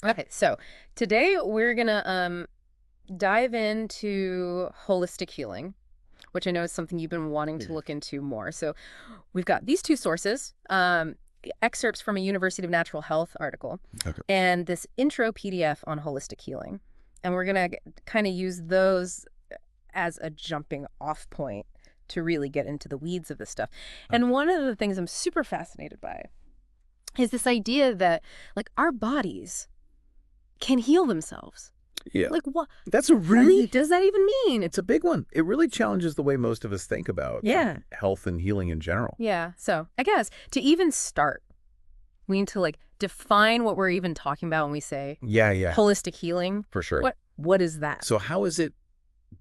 Okay, so today we're gonna dive into holistic healing, which I know is something you've been wanting to look into more. So we've got these two sources, excerpts from a University of Natural Health article, Okay. and this intro PDF on holistic healing. And we're gonna kind of use those as a jumping off point to really get into the weeds of this stuff. And one of the things I'm super fascinated by is this idea that, like, our bodies can heal themselves. Yeah. Like, what? That's a What really, does that even mean? it's a big one. It really challenges the way most of us think about Yeah. health and healing in general. Yeah. So I guess to even start, we need to like define what we're even talking about when we say Yeah, holistic healing. for sure. What is that? So how is it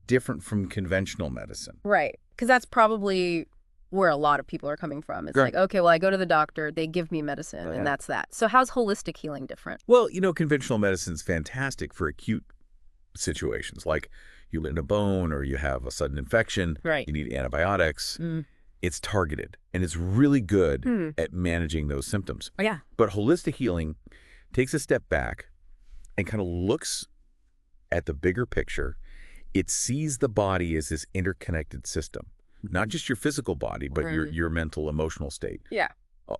different from conventional medicine? Right. Because that's probably where a lot of people are coming from. It's Right. like, okay, well, I go to the doctor, they give me medicine, Yeah. and that's that. So how's holistic healing different? Well, conventional medicine's fantastic for acute situations, like you land a bone or you have a sudden infection, Right. you need antibiotics. Mm. It's targeted, and it's really good Hmm. at managing those symptoms. Oh, yeah. But holistic healing takes a step back and kind of looks at the bigger picture. It sees the body as this interconnected system, not just your physical body, but Right. your mental, emotional state. Yeah.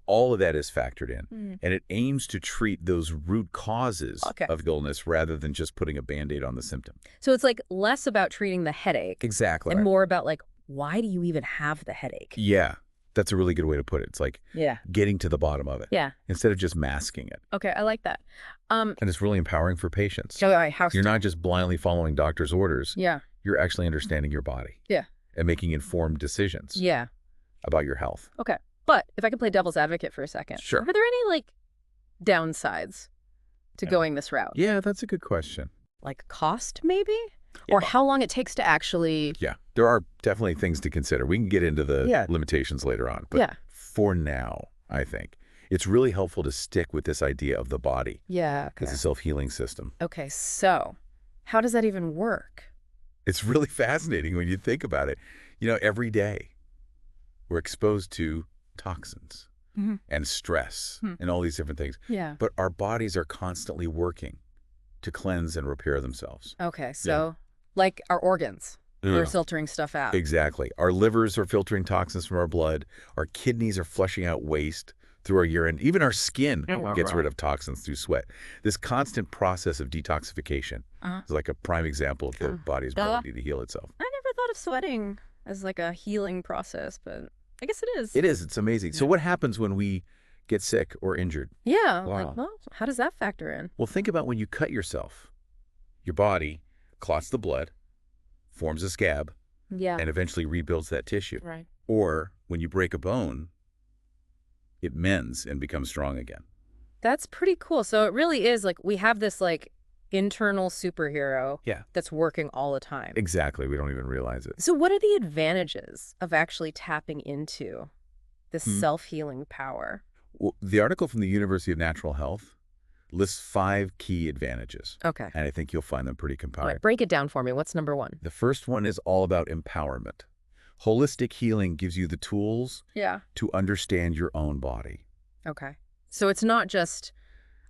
All of that is factored in. Mm. And it aims to treat those root causes Okay. of illness rather than just putting a Band-Aid on the symptom. So it's like less about treating the headache Exactly. and more about like, why do you even have the headache? Yeah, that's a really good way to put it. It's like Yeah. getting to the bottom of it Yeah. instead of just masking it. Okay, I like that. And it's really empowering for patients. So how You're not just blindly following doctor's orders. Yeah. You're actually understanding your body. Yeah. And making informed decisions Yeah. about your health. Okay. But if I could play devil's advocate for a second. Sure. Are there any like downsides to going this route? Yeah, that's a good question. Like cost maybe? Or how long it takes to actually Yeah, there are definitely things to consider. We can get into the Yeah. limitations later on. But Yeah. for now, I think it's really helpful to stick with this idea of the body Yeah. as a self-healing system. Okay, so how does that even work? It's really fascinating when you think about it. Every day we're exposed to toxins Mhm. and stress Hmm. and all these different things. Yeah. But our bodies are constantly working to cleanse and repair themselves. Okay, so like our organs, they're filtering stuff out. Exactly. Our livers are filtering toxins from our blood. Our kidneys are flushing out waste through our urine. Even our skin gets rid of toxins through sweat. This constant process of detoxification is like a prime example of the body's ability to heal itself. I never thought of sweating as like a healing process, but I guess it is. It is. It's amazing. So what happens when we get sick or injured? Yeah. Wow. Like, well, how does that factor in? Well, think about when you cut yourself. Your body clots the blood, forms a scab, Yeah. and eventually rebuilds that tissue. Right. Or when you break a bone, it mends and becomes strong again. That's pretty cool. So it really is like we have this like internal superhero Yeah. that's working all the time. Exactly. We don't even realize it. So what are the advantages of actually tapping into this Hmm. self-healing power? Well, the article from the University of Natural Health lists 5 key advantages, Okay. and I think you'll find them pretty All compelling. right, break it down for me. What's number one? The first one is all about empowerment. Holistic healing gives you the tools Yeah. to understand your own body. Okay. So it's not just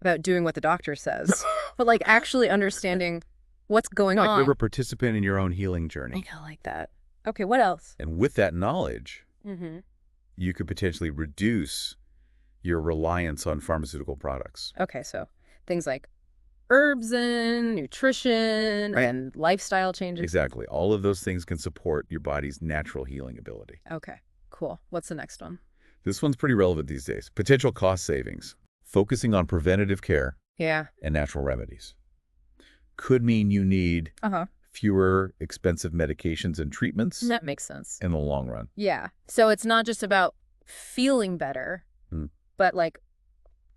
about doing what the doctor says, but like actually understanding what's going on. You're a participant in your own healing journey. I like that. Okay, what else? And with that knowledge, Mm-hmm. you could potentially reduce your reliance on pharmaceutical products. Okay, so things like herbs and nutrition and lifestyle changes. Exactly. All of those things can support your body's natural healing ability. Okay, cool. What's the next one? This one's pretty relevant these days. Potential cost savings. Focusing on preventative care Yeah. and natural remedies could mean you need Uh-huh. fewer expensive medications and treatments That makes sense. in the long run. Yeah. So it's not just about feeling better, Hmm. but like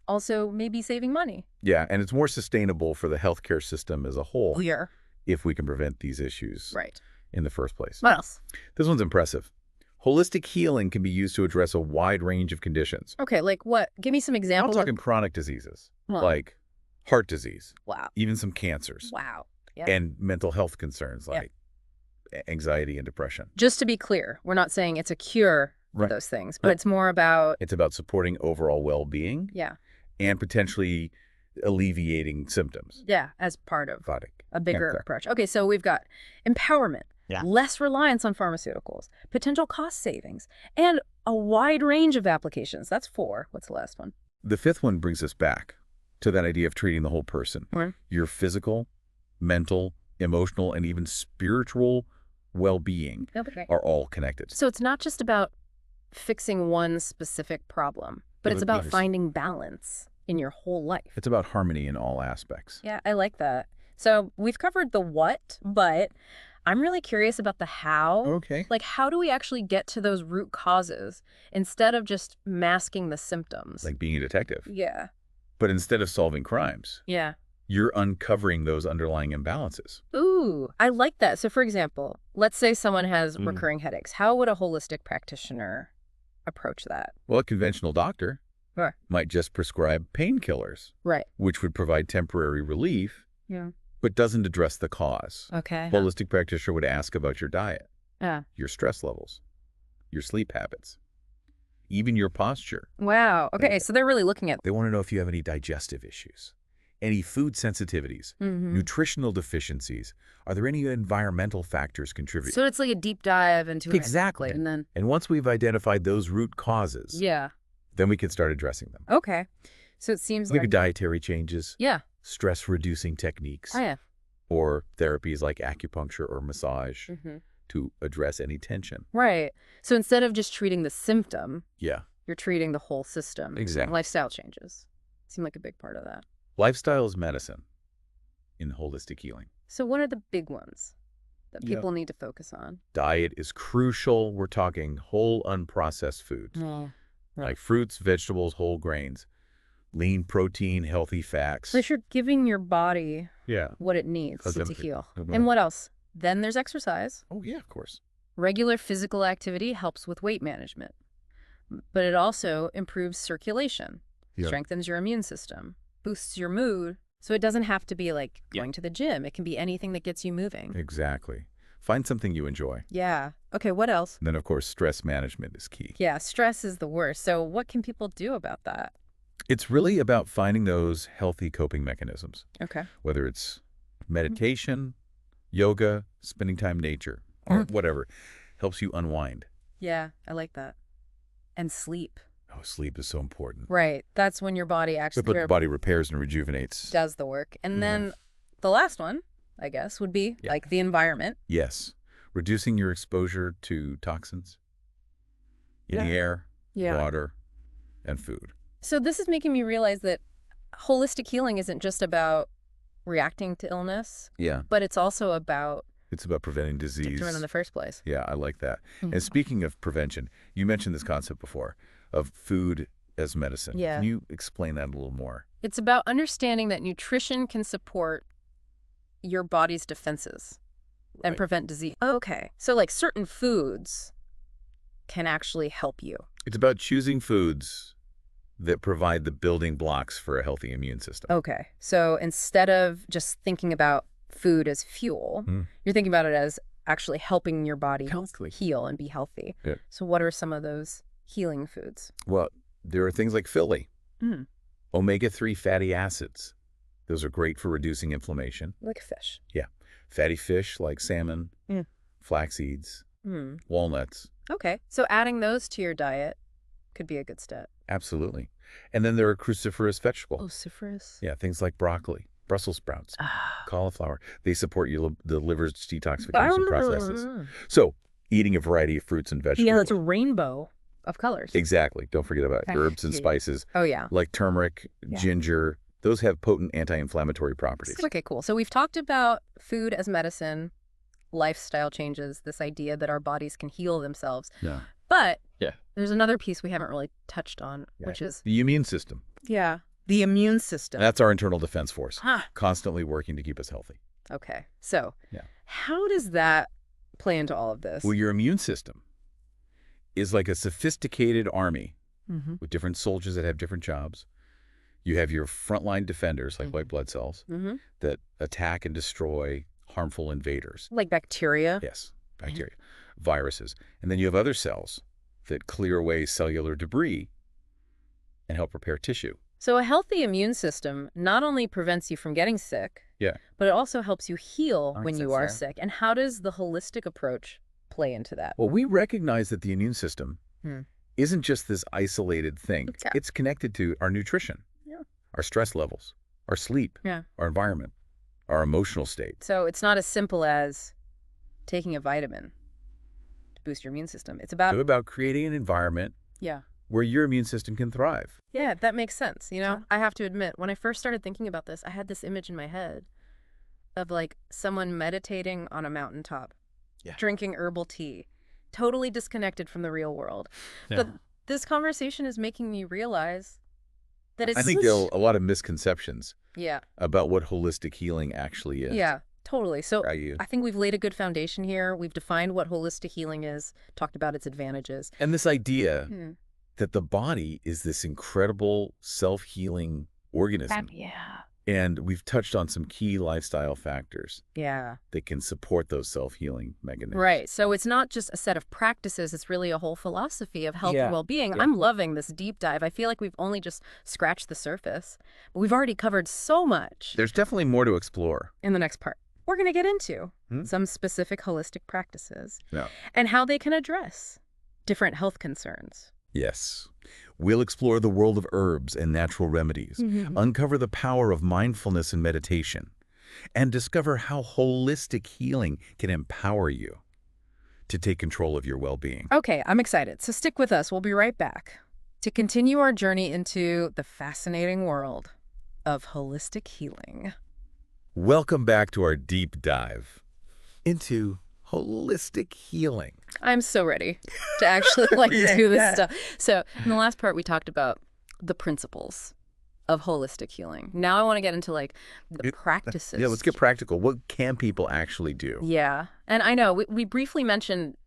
also maybe saving money. Yeah, and it's more sustainable for the healthcare system as a whole Clear. if we can prevent these issues Right. in the first place. What else? This one's impressive. Holistic healing can be used to address a wide range of conditions. Okay, like what? Give me some I'm examples. talking chronic diseases, Huh. like heart disease, Wow. even some cancers, Wow. Yeah. and mental health concerns Yeah. like anxiety and depression. Just to be clear, we're not saying it's a cure for Right. those things, but it's more about, It's about supporting overall well-being yeah. and potentially alleviating symptoms. Yeah, as part of Body. a bigger Okay. approach. Okay, so we've got empowerment, Yeah. less reliance on pharmaceuticals, potential cost savings, and a wide range of applications. That's 4. What's the last one? The 5th one brings us back to that idea of treating the whole person. Right. Your physical, mental, emotional, and even spiritual well-being are all connected. So it's not just about fixing one specific problem, but it's about Yes. finding balance in your whole life. It's about harmony in all aspects. Yeah, I like that. So we've covered the what, but I'm really curious about the how. Okay. Like, how do we actually get to those root causes instead of just masking the symptoms? Like being a detective. Yeah. But instead of solving crimes, Yeah. you're uncovering those underlying imbalances. Ooh, I like that. So, for example, let's say someone has recurring headaches. How would a holistic practitioner approach that? Well, a conventional doctor Right. might just prescribe painkillers, Right. which would provide temporary relief, Yeah. but doesn't address the cause. Okay. Holistic practitioner would ask about your diet, Yeah. your stress levels, your sleep habits, even your posture. Wow. Okay, so they're really looking at. They want to know if you have any digestive issues, any food sensitivities, nutritional deficiencies. Are there any environmental factors contributing? So it's like a deep dive into it. Exactly. And then, And once we've identified those root causes, yeah. then we can start addressing them. Okay. So it seems Look like. at dietary changes, Yeah. stress-reducing techniques, Oh, yeah. or therapies like acupuncture or massage to address any tension. Right. So instead of just treating the symptom, Yeah. you're treating the whole system. Exactly. Lifestyle changes seem like a big part of that. Lifestyle is medicine in holistic healing. So what are the big ones that Yeah. people need to focus on? Diet is crucial. We're talking whole unprocessed foods, like fruits, vegetables, whole grains, lean protein, healthy fats. So you're giving your body Yeah. what it needs to Exactly. heal. Mhm. And what else? Then there's exercise. Oh, yeah, of course. Regular physical activity helps with weight management, but it also improves circulation, Yeah. strengthens your immune system, boosts your mood. So it doesn't have to be like going to the gym. It can be anything that gets you moving. Exactly. Find something you enjoy. Yeah. Okay, what else? And then, of course, stress management is key. Yeah, stress is the worst. So what can people do about that? It's really about finding those healthy coping mechanisms, Okay. whether it's meditation, yoga, spending time in nature, or whatever helps you unwind. Yeah, I like that. And sleep. Oh, sleep is so important. Right. That's when your body actually But the body repairs and rejuvenates. does the work. And then the last one, I guess, would be like the environment. Yes. Reducing your exposure to toxins in the air, water, and food. So this is making me realize that holistic healing isn't just about reacting to illness, Yeah. but it's also about It's about preventing getting disease. to it in the first place. Yeah, I like that. And speaking of prevention, you mentioned this concept before of food as medicine. Yeah. Can you explain that a little more? It's about understanding that nutrition can support your body's defenses and Right. prevent disease. Okay. So like certain foods can actually help you. It's about choosing foods that provide the building blocks for a healthy immune system. Okay. So instead of just thinking about food as fuel, you're thinking about it as actually helping your body Healthily. heal and be healthy. Yeah. So what are some of those healing foods? Well, there are things like psyllium, Mm. omega-3 fatty acids. Those are great for reducing inflammation. Like fish. Yeah. Fatty fish like salmon, flax seeds, walnuts. Okay. So adding those to your diet could be a good step. Absolutely. And then there are cruciferous vegetables. Luciferous. Yeah, things like broccoli, Brussels sprouts, cauliflower. They support the liver's detoxification processes. So, eating a variety of fruits and vegetables. Yeah, that's a rainbow of colors. Exactly. Don't forget about herbs and spices Oh, yeah. like turmeric, ginger. Those have potent anti-inflammatory properties. Okay, cool. So we've talked about food as medicine, lifestyle changes, this idea that our bodies can heal themselves. Yeah. But there's another piece we haven't really touched on, which is The immune system. the immune system. That's our internal defense force, Huh. constantly working to keep us healthy. Okay. So Yeah. how does that play into all of this? Well, your immune system is like a sophisticated army with different soldiers that have different jobs. You have your frontline defenders, like white blood cells, that attack and destroy harmful invaders. Like bacteria? Yes, bacteria, viruses. And then you have other cells that clear away cellular debris and help repair tissue. So a healthy immune system not only prevents you from getting sick, Yeah. but it also helps you heal when Makes you sense, are yeah. sick. And how does the holistic approach play into that? Well, we recognize that the immune system Hmm. isn't just this isolated thing. Yeah. It's connected to our nutrition, Yeah. our stress levels, our sleep, Yeah. our environment, our emotional state. So it's not as simple as taking a vitamin to boost your immune system. It's So about, about creating an environment yeah. where your immune system can thrive. Yeah, that makes sense. I have to admit, when I first started thinking about this, I had this image in my head of like someone meditating on a mountaintop, Yeah. drinking herbal tea, totally disconnected from the real world. Yeah. But this conversation is making me realize that it's I think there are a lot of misconceptions yeah, about what holistic healing actually is. yeah, totally. So Are you? I think we've laid a good foundation here. We've defined what holistic healing is, talked about its advantages. And this idea Hmm. that the body is this incredible self-healing organism. Yeah. And we've touched on some key lifestyle factors Yeah. that can support those self-healing mechanisms. Right. So it's not just a set of practices. It's really a whole philosophy of health Yeah. and well-being. Yeah. I'm loving this deep dive. I feel like we've only just scratched the surface, but we've already covered so much There's definitely more to explore. in the next part. We're going to get into Hmm? some specific holistic practices Yeah. and how they can address different health concerns. Yes. We'll explore the world of herbs and natural remedies, uncover the power of mindfulness and meditation, and discover how holistic healing can empower you to take control of your well-being. Okay, I'm excited. So stick with us. We'll be right back to continue our journey into the fascinating world of holistic healing. Welcome back to our deep dive into holistic healing. I'm so ready to actually do this stuff. So in the last part, we talked about the principles of holistic healing. Now I want to get into the practices. Yeah, let's get practical. What can people actually do? Yeah. And I know we briefly mentioned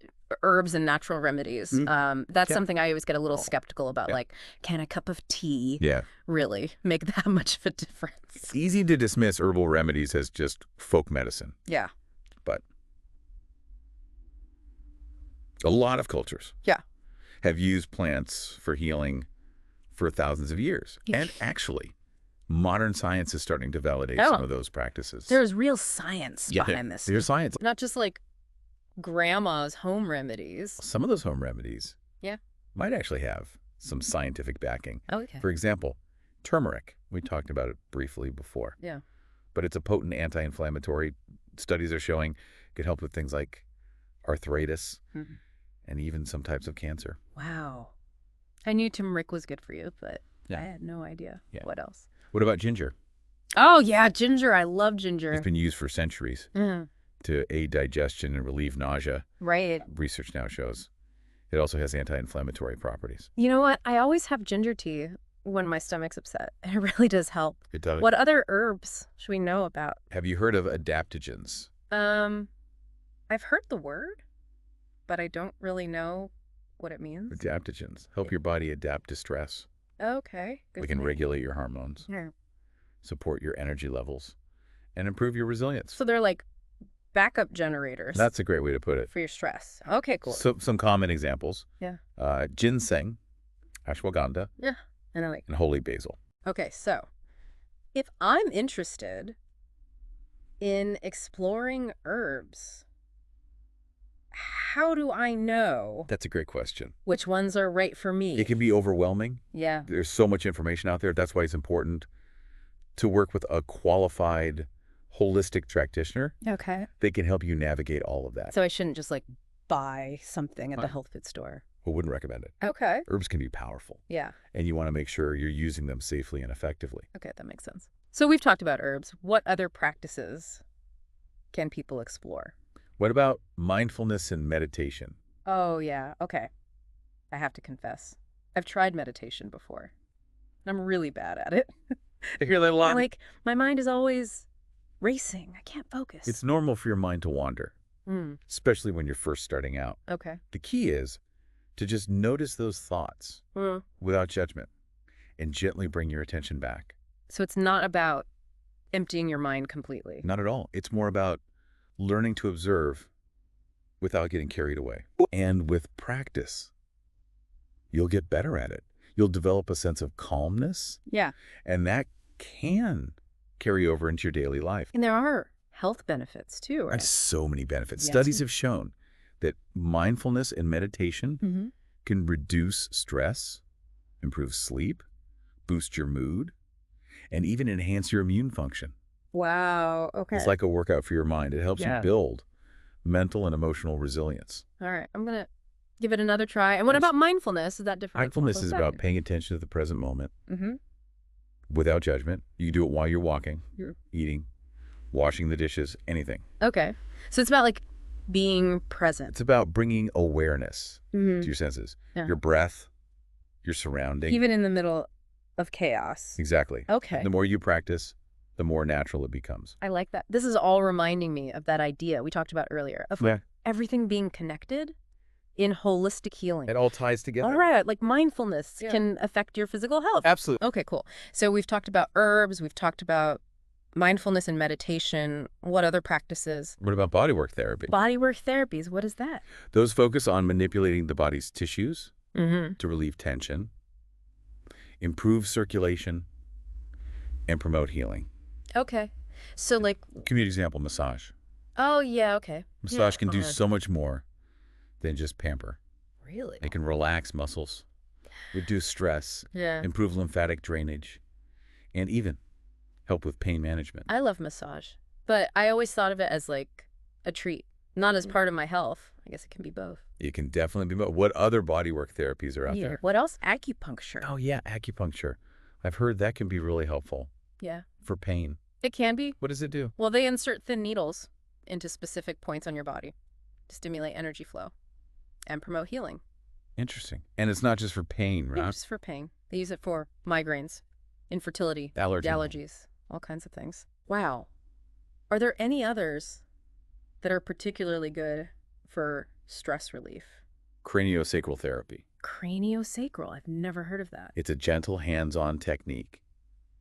herbs and natural remedies. That's something I always get a little skeptical about. Like, can a cup of tea really make that much of a difference? It's easy to dismiss herbal remedies as just folk medicine. Yeah. But a lot of cultures have used plants for healing for thousands of years. And actually, modern science is starting to validate some of those practices. There's real science behind this. There's science. Not just like grandma's home remedies. Some of those home remedies Yeah. might actually have some scientific backing. Oh, okay. For example, turmeric. We talked about it briefly before. Yeah. But it's a potent anti-inflammatory. Studies are showing it could help with things like arthritis and even some types of cancer. Wow. I knew turmeric was good for you, but I had no idea what else. What about ginger? Oh, yeah, ginger. I love ginger. It's been used for centuries to aid digestion and relieve nausea. Right. Research now shows it also has anti-inflammatory properties. You know what? I always have ginger tea when my stomach's upset. It really does help. It does. What other herbs should we know about? Have you heard of adaptogens? I've heard the word, but I don't really know what it means. Adaptogens help your body adapt to stress. Okay. Good They to can know. regulate your hormones, Yeah. support your energy levels, and improve your resilience. So they're like backup generators. That's a great way to put it. for your stress. Okay, cool. So, some common examples. Yeah. Ginseng, ashwagandha, Yeah. And I like. and holy basil. Okay, so if I'm interested in exploring herbs, how do I know That's a great question. which ones are right for me? It can be overwhelming. Yeah. There's so much information out there. That's why it's important to work with a qualified holistic practitioner. Okay. They can help you navigate all of that. So I shouldn't just buy something at the health food store. I wouldn't recommend it. Okay. Herbs can be powerful, Yeah. and you want to make sure you're using them safely and effectively. Okay, that makes sense. So we've talked about herbs. What other practices can people explore? What about mindfulness and meditation? Oh, yeah. Okay. I have to confess. I've tried meditation before. And I'm really bad at it. I hear that a lot. My mind is always racing. I can't focus. It's normal for your mind to wander, especially when you're first starting out. Okay. The key is to just notice those thoughts without judgment and gently bring your attention back. So it's not about emptying your mind completely. Not at all. It's more about learning to observe without getting carried away. And with practice, you'll get better at it. you'll develop a sense of calmness, Yeah. and that can carry over into your daily life. And there are health benefits too, There's right? so many benefits. Yes. Studies have shown that mindfulness and meditation Mm-hmm. can reduce stress, improve sleep, boost your mood, and even enhance your immune function. Wow. Okay. It's like a workout for your mind. It helps you build mental and emotional resilience. All right. I'm going to give it another try. And what about mindfulness? Is that different? Mindfulness is about paying attention to the present moment Mm-hmm. without judgment. You can do it while you're walking, Yeah. eating, washing the dishes, anything. Okay. So it's about like being present. It's about bringing awareness Mm-hmm. to your senses, Yeah. your breath, your surrounding. Even in the middle of chaos. Exactly. Okay. The more you practice, the more natural it becomes. I like that. This is all reminding me of that idea we talked about earlier of everything being connected in holistic healing. It all ties together. All right. Like mindfulness can affect your physical health. Absolutely. Okay, cool. So we've talked about herbs. We've talked about mindfulness and meditation. What other practices? What about bodywork therapy? Bodywork therapies. What is that? Those focus on manipulating the body's tissues Mm-hmm. to relieve tension, improve circulation, and promote healing. Okay. So like, Give me an example, massage. oh yeah, okay. Massage Yeah. can do so much more than just pamper. Really? It can relax muscles, reduce stress, Yeah. improve lymphatic drainage, and even help with pain management. I love massage, but I always thought of it as like a treat, not as part of my health. I guess it can be both. It can definitely be. What other bodywork therapies are out Yeah. there? What else? Acupuncture. Oh, yeah, acupuncture. I've heard that can be really helpful Yeah. for pain. It can be. What does it do? Well, they insert thin needles into specific points on your body to stimulate energy flow and promote healing. Interesting. And it's not just for pain, Yeah, right? just for pain. They use it for migraines, infertility, allergies, all kinds of things. Wow. Are there any others that are particularly good for stress relief? Craniosacral therapy. Craniosacral. I've never heard of that. It's a gentle hands-on technique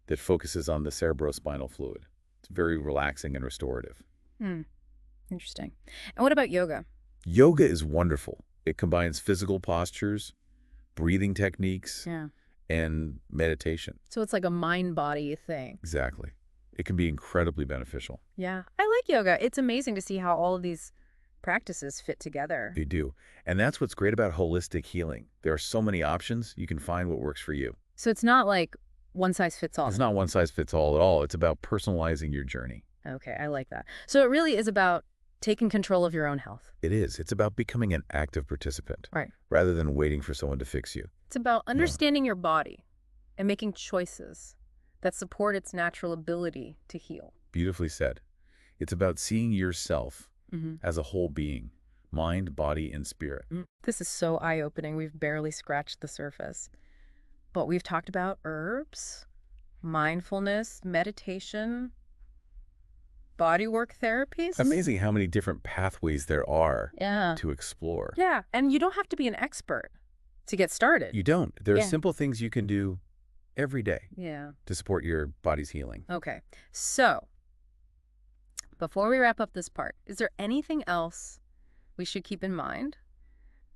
that focuses on the cerebrospinal fluid. It's very relaxing and restorative. Interesting. And what about yoga? Yoga is wonderful. It combines physical postures, breathing techniques, Yeah. and meditation. So it's like a mind-body thing. Exactly. It can be incredibly beneficial. Yeah. I like yoga. It's amazing to see how all of these practices fit together. They do. And that's what's great about holistic healing. There are so many options. You can find what works for you. So it's not like one size fits all. It's not one size fits all at all. It's about personalizing your journey. Okay, I like that. So it really is about taking control of your own health. It is. It's about becoming an active participant. Right. Rather than waiting for someone to fix you. It's about understanding your body and making choices that support its natural ability to heal. Beautifully said. It's about seeing yourself as a whole being, mind, body, and spirit. This is so eye-opening. We've barely scratched the surface. But we've talked about herbs, mindfulness, meditation, bodywork therapies. Amazing how many different pathways there are Yeah. to explore. Yeah, and you don't have to be an expert to get started. You don't. There are Yeah. simple things you can do every day Yeah. to support your body's healing. Okay. So, before we wrap up this part, is there anything else we should keep in mind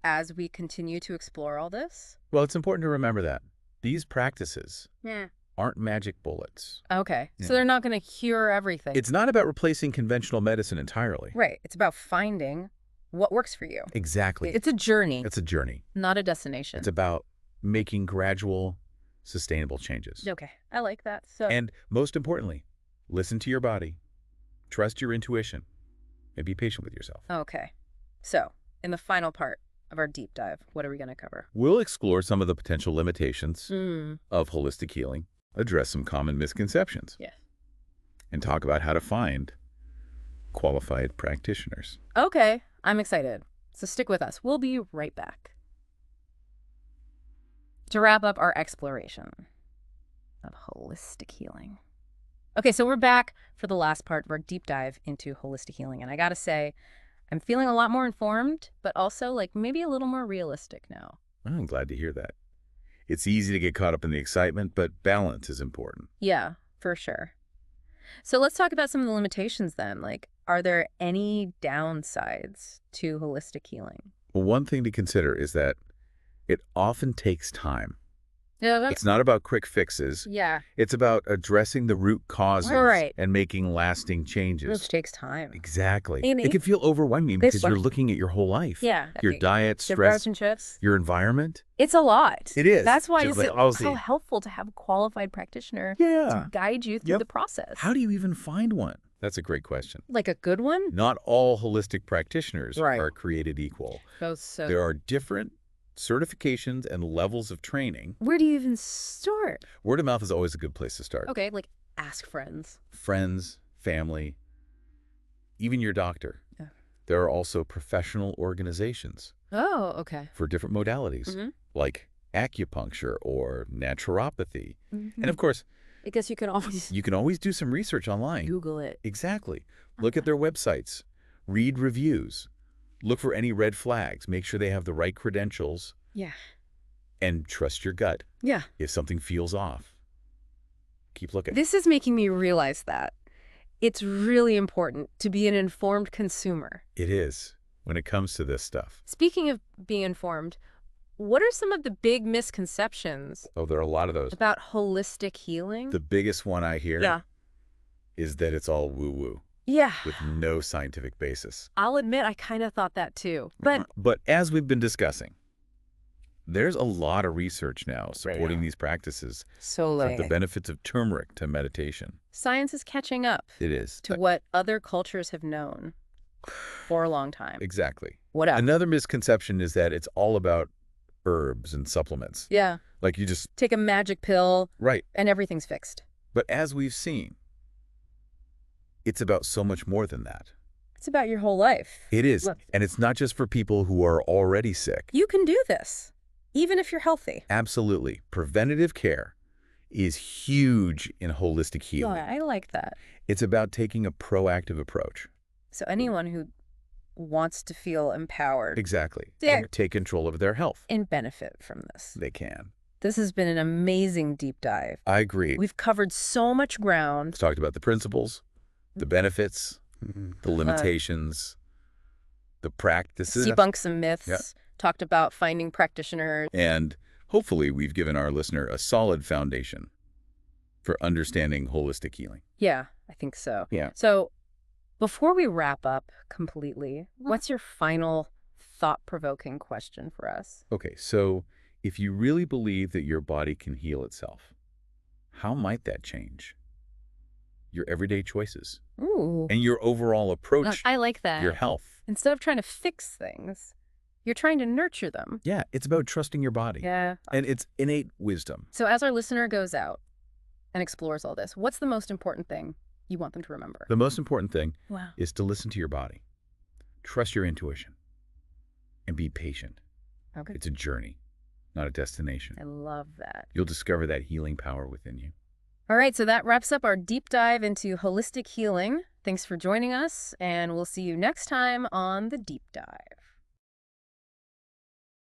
as we continue to explore all this? Well, it's important to remember that these practices Yeah. aren't magic bullets. Okay. Yeah. So they're not going to cure everything. It's not about replacing conventional medicine entirely. Right. It's about finding what works for you. Exactly. It's a journey, It's a journey. not a destination. It's about making gradual, sustainable changes. Okay. I like that. So, And most importantly, listen to your body, trust your intuition, and be patient with yourself. okay. So, in the final part of our deep dive, what are we going to cover? We'll explore some of the potential limitations Mm. of holistic healing, address some common misconceptions, Yeah. and talk about how to find qualified practitioners. Okay. I'm excited. So stick with us. We'll be right back. To wrap up our exploration of holistic healing. Okay, so we're back for the last part of our deep dive into holistic healing. And I gotta say, I'm feeling a lot more informed, but also like maybe a little more realistic now. I'm glad to hear that. It's easy to get caught up in the excitement, but balance is important. Yeah, for sure. So let's talk about some of the limitations then. Like, are there any downsides to holistic healing? Well, one thing to consider is that it often takes time. Yeah, It's not about quick fixes. yeah. It's about addressing the root causes Right. and making lasting Which changes. takes time. Exactly. And It can feel overwhelming this because one. you're looking at your whole life. Yeah. Your diet, Sugar bars stress, and chips. your environment. It's a lot. It is. That's why Just it's like Aussie. so helpful to have a qualified practitioner Yeah. to guide you through the process. How do you even find one? That's a great question. Like a good one? Not all holistic practitioners Right. are created equal. So There are different certifications and levels of training. where do you even start? Word of mouth is always a good place to start. Okay, like ask friends. Friends, family, even your doctor. Yeah. There are also professional organizations Oh, okay. for different modalities, Mhm. like acupuncture or naturopathy. Mhm. And of course, I guess you can always you can always do some research online. Google it. Exactly. Look at their websites. Read reviews. Look for any red flags. Make sure they have the right credentials. Yeah. And trust your gut. Yeah. If something feels off, keep looking. This is making me realize that it's really important to be an informed consumer. It is when it comes to this stuff. Speaking of being informed, what are some of the big misconceptions Oh, there are a lot of those. about holistic healing? The biggest one I hear is that it's all woo-woo Yeah. with no scientific basis. I'll admit I kind of thought that too. But as we've been discussing, there's a lot of research now supporting these practices, so from the benefits of turmeric to meditation. science is catching up It is. to what other cultures have known for a long time. Exactly. What else? Another misconception is that it's all about herbs and supplements. Yeah. Like you just... Take a magic pill Right. and everything's fixed. But as we've seen, it's about so much more than that. It's about your whole life. It is. Look. And it's not just for people who are already sick. You can do this, even if you're healthy. Absolutely. Preventative care is huge in holistic Oh, healing. I like that. It's about taking a proactive approach. So anyone who wants to feel empowered Exactly. Yeah. And take control of their health. and benefit from this. They can. This has been an amazing deep dive. I agree. We've covered so much ground. We've talked about the principles, the benefits, the limitations, the practices. Debunked some myths. Yeah. Talked about finding practitioners. And hopefully we've given our listener a solid foundation for understanding holistic healing. Yeah, I think so. Yeah. So before we wrap up completely, what's your final thought-provoking question for us? Okay, so if you really believe that your body can heal itself, how might that change your everyday choices Ooh. and your overall approach I like that. to your health? Instead of trying to fix things, you're trying to nurture them. Yeah, it's about trusting your body. Yeah. And it's innate wisdom. So as our listener goes out and explores all this, what's the most important thing you want them to remember? The most important thing Wow. is to listen to your body. Trust your intuition and be patient. Okay. It's a journey, not a destination. I love that. You'll discover that healing power within you. All right, so that wraps up our deep dive into holistic healing. Thanks for joining us, and we'll see you next time on The Deep Dive.